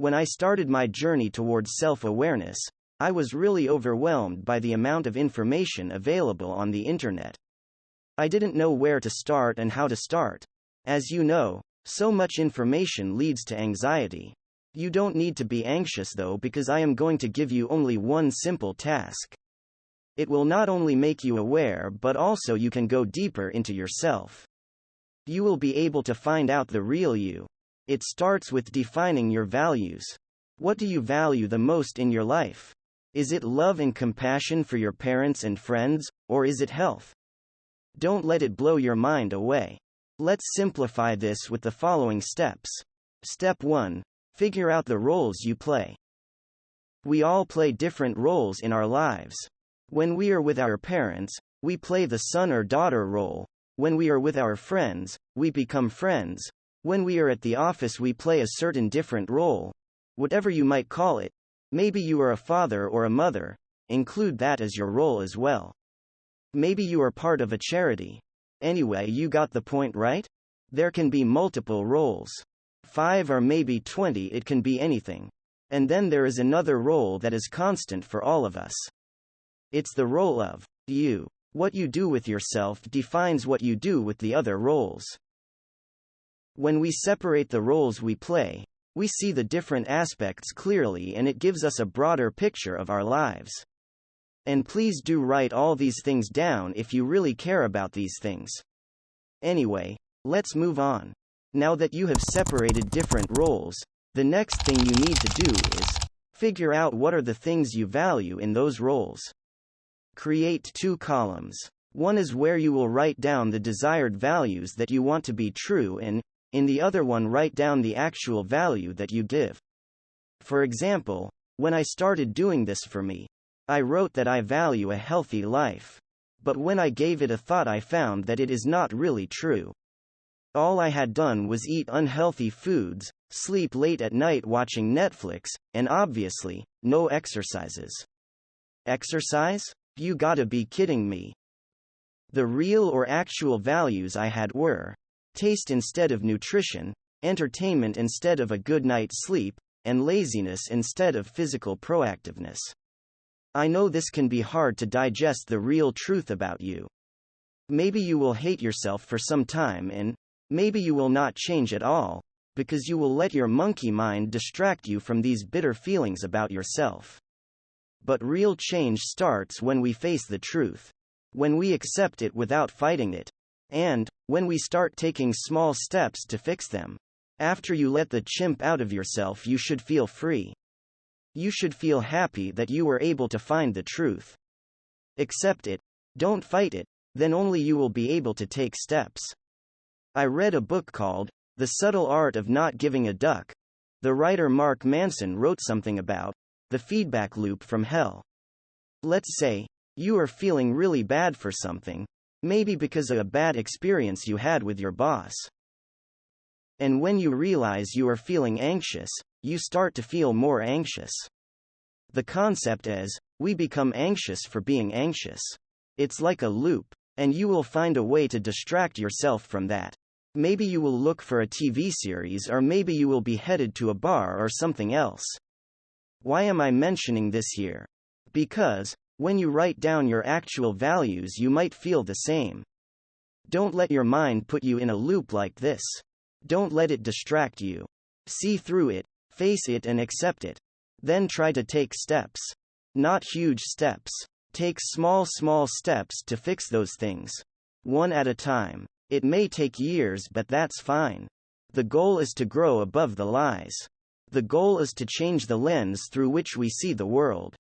When I started my journey towards self-awareness, I was really overwhelmed by the amount of information available on the internet. I didn't know where to start and how to start. As you know, so much information leads to anxiety. You don't need to be anxious though, because I am going to give you only one simple task. It will not only make you aware, but also you can go deeper into yourself. You will be able to find out the real you. It starts with defining your values. What do you value the most in your life? Is it love and compassion for your parents and friends, or is it health? Don't let it blow your mind away. Let's simplify this with the following steps. Step 1. Figure out the roles you play. We all play different roles in our lives. When we are with our parents, we play the son or daughter role. When we are with our friends, we become friends. When we are at the office, we play a certain different role. Whatever you might call it. Maybe you are a father or a mother. Include that as your role as well. Maybe you are part of a charity. Anyway, you got the point, right? There can be multiple roles. 5 or maybe 20, it can be anything. And then there is another role that is constant for all of us. It's the role of you. What you do with yourself defines what you do with the other roles. When we separate the roles we play, we see the different aspects clearly, and it gives us a broader picture of our lives. And please do write all these things down if you really care about these things. Anyway, let's move on. Now that you have separated different roles, the next thing you need to do is figure out what are the things you value in those roles. Create 2 columns. One is where you will write down the desired values that you want to be true, and in the other one write down the actual value that you give. For example, when I started doing this for me, I wrote that I value a healthy life. But when I gave it a thought, I found that it is not really true. All I had done was eat unhealthy foods, sleep late at night watching Netflix, and obviously, no exercises. Exercise? You gotta be kidding me. The real or actual values I had were taste instead of nutrition, entertainment instead of a good night's sleep, and laziness instead of physical proactiveness. I know this can be hard to digest the real truth about you. Maybe you will hate yourself for some time, and maybe you will not change at all, because you will let your monkey mind distract you from these bitter feelings about yourself. But real change starts when we face the truth. When we accept it without fighting it. And when we start taking small steps to fix them. After you let the chimp out of yourself, you should feel free. You should feel happy that you were able to find the truth. Accept it. Don't fight it. Then only you will be able to take steps. I read a book called The Subtle Art of Not Giving a Duck. The writer Mark Manson wrote something about the feedback loop from hell. Let's say you are feeling really bad for something, maybe because of a bad experience you had with your boss. And when you realize you are feeling anxious, you start to feel more anxious. The concept is, we become anxious for being anxious. It's like a loop, and you will find a way to distract yourself from that. Maybe you will look for a TV series, or maybe you will be headed to a bar or something else. Why am I mentioning this here? Because, when you write down your actual values, you might feel the same. Don't let your mind put you in a loop like this. Don't let it distract you. See through it, face it, and accept it. Then try to take steps. Not huge steps. Take small steps to fix those things. One at a time. It may take years, but that's fine. The goal is to grow above the lies. The goal is to change the lens through which we see the world.